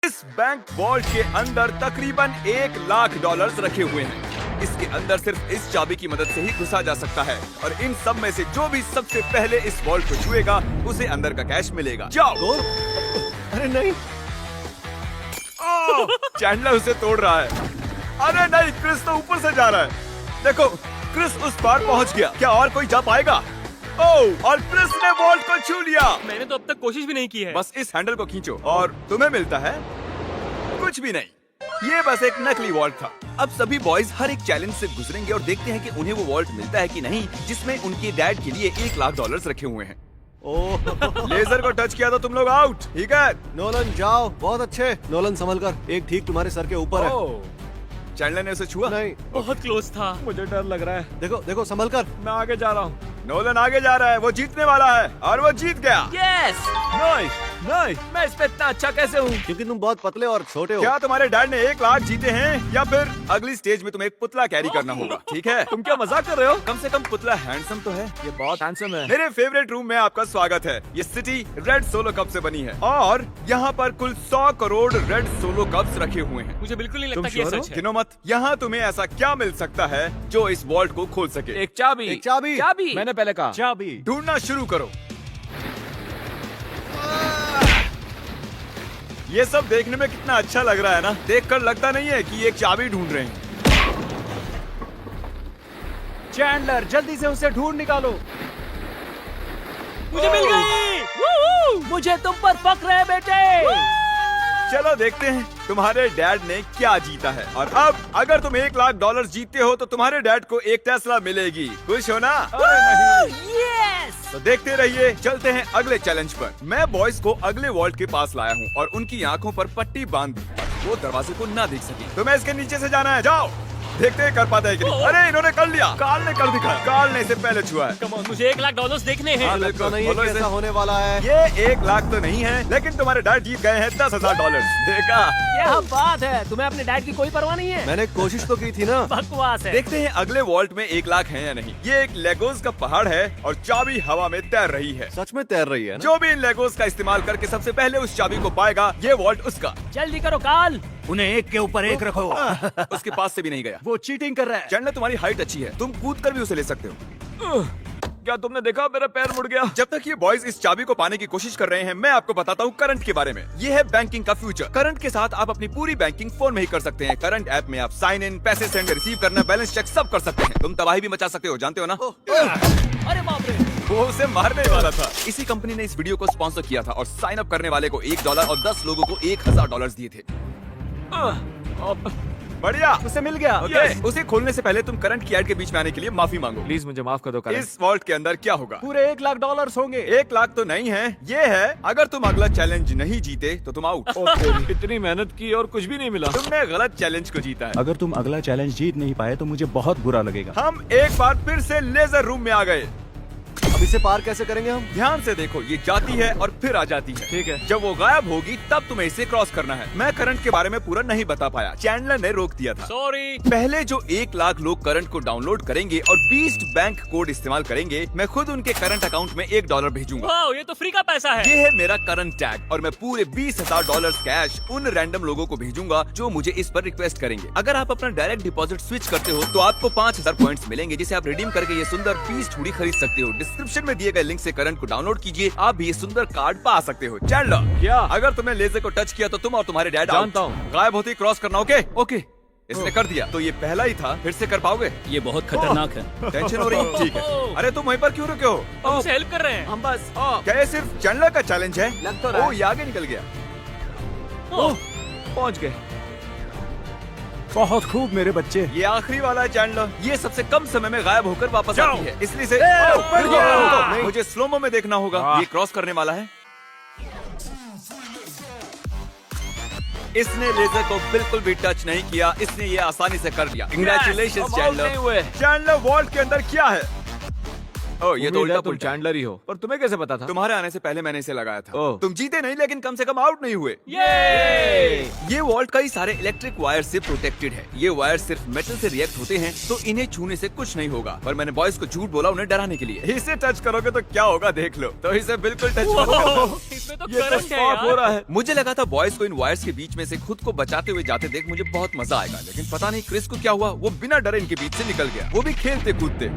इस bank vault के अंदर तकरीबन $1,00,000 रखे हुए हैं। इसके अंदर सिर्फ इस चाबी की मदद से ही घुसा जा सकता है और इन सब में से जो भी सबसे पहले इस वॉल्ट को छुएगा उसे अंदर का कैश मिलेगा। जाओ। अरे नहीं, चैंडलर उसे तोड़ रहा है। अरे नहीं, क्रिस तो ऊपर से जा रहा है। देखो, क्रिस उस पार पहुंच गया। क्या और कोई जा पाएगा? ओह, और क्रिस ने वॉल्ट को छू लिया। मैंने तो अब तक कोशिश भी नहीं की है। बस इस हैंडल को खींचो और तुम्हें मिलता है कुछ भी नहीं। ये बस एक नकली वॉल्ट था। अब सभी बॉयज हर एक चैलेंज से गुजरेंगे और देखते हैं कि उन्हें वो वॉल्ट मिलता है कि नहीं जिसमें उनके डैड के लिए $1,00,000 रखे हुए हैं। ओह लेजर को टच किया तो तुम लोग आउट। ठीक है, नोलन जाओ, बहुत अच्छे। नोलन संभल कर, एक ठीक तुम्हारे सर के ऊपर है। चैंडलर ने उसे छुआ। नहीं, बहुत क्लोज था। मुझे डर लग रहा है। देखो देखो, संभल कर। मैं आगे जा रहा हूँ। नोलन आगे जा रहा है, वो जीतने वाला है और वो जीत गया। यस, नहीं नहीं, मैं इस पे इतना अच्छा कैसे हूँ? क्योंकि तुम बहुत पतले और छोटे हो। क्या तुम्हारे डैड ने $1,00,000 जीते हैं या फिर अगली स्टेज में तुम्हें एक पुतला कैरी करना होगा? ठीक है, तुम क्या मजाक कर रहे हो? कम से कम पुतला हैंडसम तो है। ये बहुत हैंडसम है। मेरे फेवरेट रूम में आपका स्वागत है। ये सिटी रेड सोलो कप से बनी है और यहाँ पर कुल 100 करोड़ रेड सोलो कप्स रखे हुए हैं। मुझे बिल्कुल नहीं तुम लगता कि ये sure हो? सच है। गिनो मत, यहाँ तुम्हें ऐसा क्या मिल सकता है जो इस वॉल्ट को खोल सके? एक चाबी। एक चाबी। चाबी। मैंने पहले कहा चाबी। ढूंढना शुरू करो। ये सब देखने में कितना अच्छा लग रहा है ना? देखकर लगता नहीं है कि ये एक चाबी ढूंढ रहे हैं। चैंडलर, जल्दी से उसे ढूंढ निकालो। मुझे मिल गई। मुझे तुम पर फक्र है बेटे। चलो देखते हैं तुम्हारे डैड ने क्या जीता है। और अब अगर तुम $1,00,000 जीतते हो तो तुम्हारे डैड को एक टेस्ला मिलेगी। खुश हो ना? यस। तो देखते रहिए। चलते हैं अगले चैलेंज पर। मैं बॉयज को अगले वॉल्ट के पास लाया हूँ और उनकी आंखों पर पट्टी बांध दी। वो दरवाजे को ना देख सके। तुम्हें इसके नीचे से जाना है। जाओ, देखते हैं कर पाते हैं कि नहीं। अरे इन्होंने कर लिया। कार्ल ने कर दिखाया। कार्ल ने इसे पहले छुआ है। कम ऑन, मुझे $1,00,000 देखने हैं। लगता नहीं है बोलो कि इसे। ऐसा होने वाला है। ये $1,00,000 तो नहीं है, लेकिन तुम्हारे डैड जीत गए हैं $10,000। देखा? क्या बात है, तुम्हें अपने डैड की कोई परवाह नहीं है? मैंने कोशिश तो की थी ना। बकवास है। देखते हैं अगले वॉल्ट में $1,00,000 है या नहीं। ये एक लेगोस का पहाड़ है और चाबी हवा में तैर रही है। सच में तैर रही है ना? जो भी इन लेगोस का इस्तेमाल करके सबसे पहले उस चाबी को पाएगा, ये वॉल्ट उसका। जल्दी करो कार्ल। उन्हें एक के ऊपर एक रखो। उसके पास से भी नहीं गया। वो चीटिंग कर रहा है। चैंडलर, तुम्हारी हाइट अच्छी है, तुम कूद कर भी उसे ले सकते हो। क्या तुमने देखा? मेरा पैर मुड़ गया। जब तक ये बॉयज इस चाबी को पाने की कोशिश कर रहे हैं, मैं आपको बताता हूँ करंट के बारे में। ये है बैंकिंग का फ्यूचर। करंट के साथ आप अपनी पूरी बैंकिंग फोन में ही कर सकते हैं। करंट ऐप में आप साइन इन, पैसे सेंड, रिसीव करना, बैलेंस चेक सब कर सकते हैं। तुम तबाही भी मचा सकते हो, जानते हो ना? अरे बाप रे। वो उसे मारने वाला था। इसी कंपनी ने इस वीडियो को स्पॉन्सर किया था और साइन अप करने वाले को $1 और 10 लोगों को $1,000 दिए थे। बढ़िया, उसे मिल गया। ओके, उसे खोलने से पहले तुम करंट की ऐड के बीच में आने के लिए माफी मांगो। प्लीज मुझे माफ कर दो करण। इस वॉल्ट के अंदर क्या होगा? पूरे $1,00,000 होंगे। $1,00,000 तो नहीं है, ये है अगर तुम अगला चैलेंज नहीं जीते तो तुम आउट। इतनी मेहनत की और कुछ भी नहीं मिला। तुमने गलत चैलेंज को जीता है। अगर तुम अगला चैलेंज जीत नहीं पाए तो मुझे बहुत बुरा लगेगा। हम एक बार फिर से लेजर रूम में आ गए। अब इसे पार कैसे करेंगे हम? ध्यान से देखो, ये जाती है और फिर आ जाती है। ठीक है। जब वो गायब होगी तब तुम्हें इसे क्रॉस करना है। मैं करंट के बारे में पूरा नहीं बता पाया, चैंडलर ने रोक दिया था। सॉरी। पहले जो $1,00,000 लोग करंट को डाउनलोड करेंगे और 20 बैंक कोड इस्तेमाल करेंगे, मैं खुद उनके करंट अकाउंट में $1 भेजूंगा। वाह, ये तो फ्री का पैसा है। ये है मेरा करंट टैग और मैं पूरे $20,000 कैश उन रैंडम लोगों को भेजूंगा जो मुझे इस पर रिक्वेस्ट करेंगे। अगर आप अपना डायरेक्ट डिपॉजिट स्विच करते हो तो आपको 5,000 पॉइंट्स मिलेंगे, जिसे आप रिडीम करके ये सुंदर पीस हुडी खरीद सकते हो। डिस्क्रिप्शन में दिए गए लिंक से करंट को डाउनलोड कीजिए, आप भी ये सुंदर कार्ड पा सकते हो। चैंडलर, क्या? अगर तुमने लेजर को टच किया तो तुम और तुम्हारे डैड जानता हूँ। गायब होते ही क्रॉस करना। ओके ओके, इसने कर दिया। तो ये पहला ही था, फिर से कर पाओगे? ये बहुत खतरनाक है। टेंशन हो रही है? ठीक है। अरे तुम वहीं पर क्यों रुके हो? हम उसे हेल्प कर रहे हैं। हम बस क्या ये सिर्फ चैंडलर का चैलेंज है? लग तो रहा है। ओ, ये आगे निकल गया। पहुंच गए। बहुत खूब मेरे बच्चे। ये आखिरी वाला है चैंडलर। ये सबसे कम समय में गायब होकर वापस जाओ। आती है, इसलिए से बढ़ गया। नहीं, मुझे स्लोमो में देखना होगा। ये क्रॉस करने वाला है। इसने लेजर को बिल्कुल भी टच नहीं किया, इसने ये आसानी से कर लिया। कंग्रेचुलेशंस हम out नहीं चैंडलर। हुए। चैंडलर, वॉल्ट के अंदर क्या है? ओह, ये तो उम्मीद है उल्टा तुम पुल्टा है। चैंडलर ही हो, पर तुम्हें कैसे पता था? तुम्हारे आने से पहले मैंने इसे लगाया था। ओह। तुम जीते नहीं, लेकिन कम से कम आउट नहीं हुए। ये वॉल्ट कई सारे इलेक्ट्रिक वायर से प्रोटेक्टेड है। ये वायर सिर्फ मेटल से रिएक्ट होते हैं, तो इन्हें छूने से कुछ नहीं होगा। पर मैंने बॉयज को झूठ बोला उन्हें डराने के लिए। इसे टच करोगे तो क्या होगा देख लो। तो इसे बिल्कुल टच मत करो। इसमें तो ये तो करंट है स्पॉट हो यार। रहा है। मुझे लगा था बॉयज को इन वायर्स के बीच में से खुद को बचाते हुए जाते देख मुझे बहुत मजा आएगा, लेकिन पता नहीं क्रिस को क्या हुआ। वो बिना डरे इनके बीच से निकल गया, वो भी खेलते कूदते।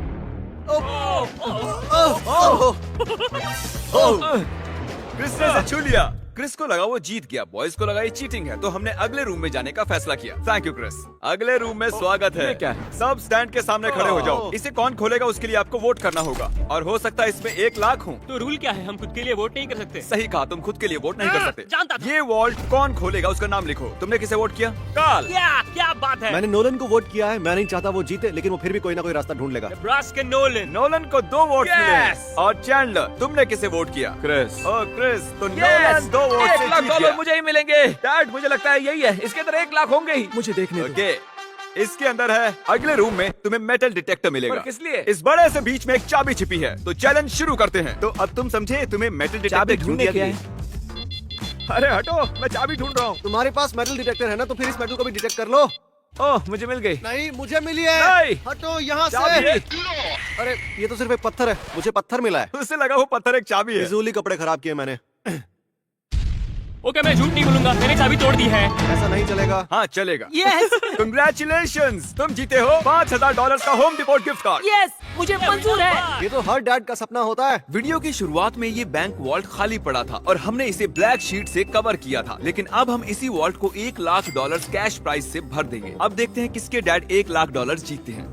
क्रिस ने इसे छू लिया। क्रिस को लगा वो जीत गया, बॉयज को लगा ये चीटिंग है, तो हमने अगले रूम में जाने का फैसला किया। Thank you Chris. अगले रूम में स्वागत है। ये क्या है? सब स्टैंड के सामने खड़े हो जाओ। इसे कौन खोलेगा उसके लिए आपको वोट करना होगा, और हो सकता है इसमें 1 लाख हो। तो रूल क्या है? हम खुद के लिए वोट नहीं कर सकते? सही कहा, तुम खुद के लिए वोट नहीं कर सकते। जानता था। ये वॉल्ट कौन खोलेगा उसका नाम लिखो। तुमने किसे वोट किया? काल। क्या बात है? मैंने नोलन को वोट किया है। मैं नहीं चाहता वो जीते, लेकिन वो फिर भी कोई ना कोई रास्ता ढूंढ लेगा। Nebraska Nolan. नोलन को 2 वोट Yes! मिले। और चैंडलर, तुमने किसे वोट किया? क्रिस। ओह क्रिस, तो नोलन 2 वोट से जीत गया। मुझे ही मिलेंगे। डैड, मुझे लगता है यही है, इसके अंदर 1 लाख होंगे ही। मुझे देखने दो। ओके, इसके अंदर है। अगले रूम में तुम्हें मेटल डिटेक्टर मिलेगा। पर किस लिए? इस बड़े से बीच में एक चाबी छिपी है। तो चैलेंज शुरू करते हैं। तो अब तुम समझे तुम्हें मेटल डिटेक्टर चाबी क्यों ढूंढने दिया क्या गया है? अरे हटो, मैं चाबी ढूंढ रहा हूँ। तुम्हारे पास मेटल डिटेक्टर है ना, तो फिर इस मेटल को भी डिटेक्ट कर लो। ओह, मुझे मिल गई। नहीं, मुझे मिली है। नहीं। हटो यहाँ चाबी। से। अरे ये तो सिर्फ एक पत्थर है, मुझे पत्थर मिला है। उसे लगा वो पत्थर एक चाबी है। फिजूली कपड़े खराब किए मैंने। ओके, मैं झूठ नहीं बोलूंगा, मैंने चाबी तोड़ दी है। ऐसा नहीं चलेगा। हाँ चलेगा। यस कंग्रेचुलेशंस, तुम जीते हो $5000 का home depot gift card. Yes, मुझे मंजूर है। ये तो हर डैड का सपना होता है। वीडियो की शुरुआत में ये बैंक वॉल्ट खाली पड़ा था और हमने इसे ब्लैक शीट से कवर किया था, लेकिन अब हम इसी वॉल्ट को $1 लाख कैश प्राइस से भर देंगे। अब देखते हैं किसके डैड $1 लाख जीतते हैं।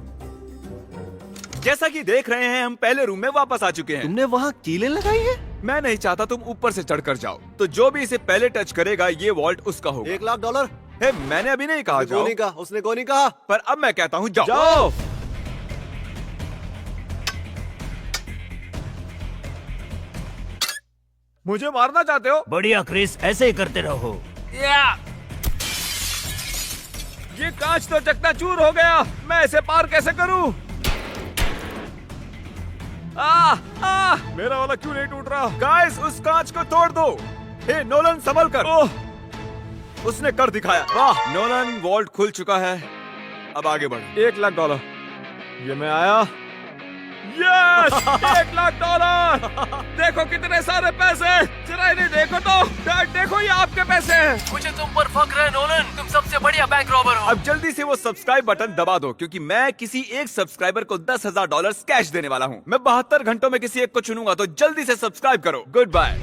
जैसा कि देख रहे हैं, हम पहले रूम में वापस आ चुके हैं। तुमने वहाँ कीलें लगाई है? मैं नहीं चाहता तुम ऊपर से चढ़कर जाओ, तो जो भी इसे पहले टच करेगा ये वॉल्ट उसका होगा। $1 लाख। हे, मैंने अभी नहीं कहा जाओ, नहीं कहा, उसने को नहीं कहा। पर अब मैं कहता हूँ जाओ। जाओ। मुझे मारना चाहते हो? बढ़िया क्रिस, ऐसे ही करते रहो। ये कांच तो चकनाचूर हो गया। मैं इसे पार कैसे करूं? मेरा वाला क्यों नहीं टूट रहा? गाइस, उस कांच को तोड़ दो। हे नोलन, संभल कर। उसने कर दिखाया। वाह नोलन, वॉल्ट खुल चुका है। अब आगे बढ़। $1 लाख। ये मैं आया। यस, $1 लाख। देखो कितने सारे पैसे। जरा इन्हें देखो तो। डैड देखो, ये आपके पैसे हैं। मुझे तुम पर फख्र है नोलन, तुम सबसे बढ़िया बैंक रॉबर हो। अब जल्दी से वो सब्सक्राइब बटन दबा दो, क्योंकि मैं किसी एक सब्सक्राइबर को $10,000 कैश देने वाला हूँ। मैं 72 घंटों में किसी एक को चुनूंगा, तो जल्दी से सब्सक्राइब करो। Good bye.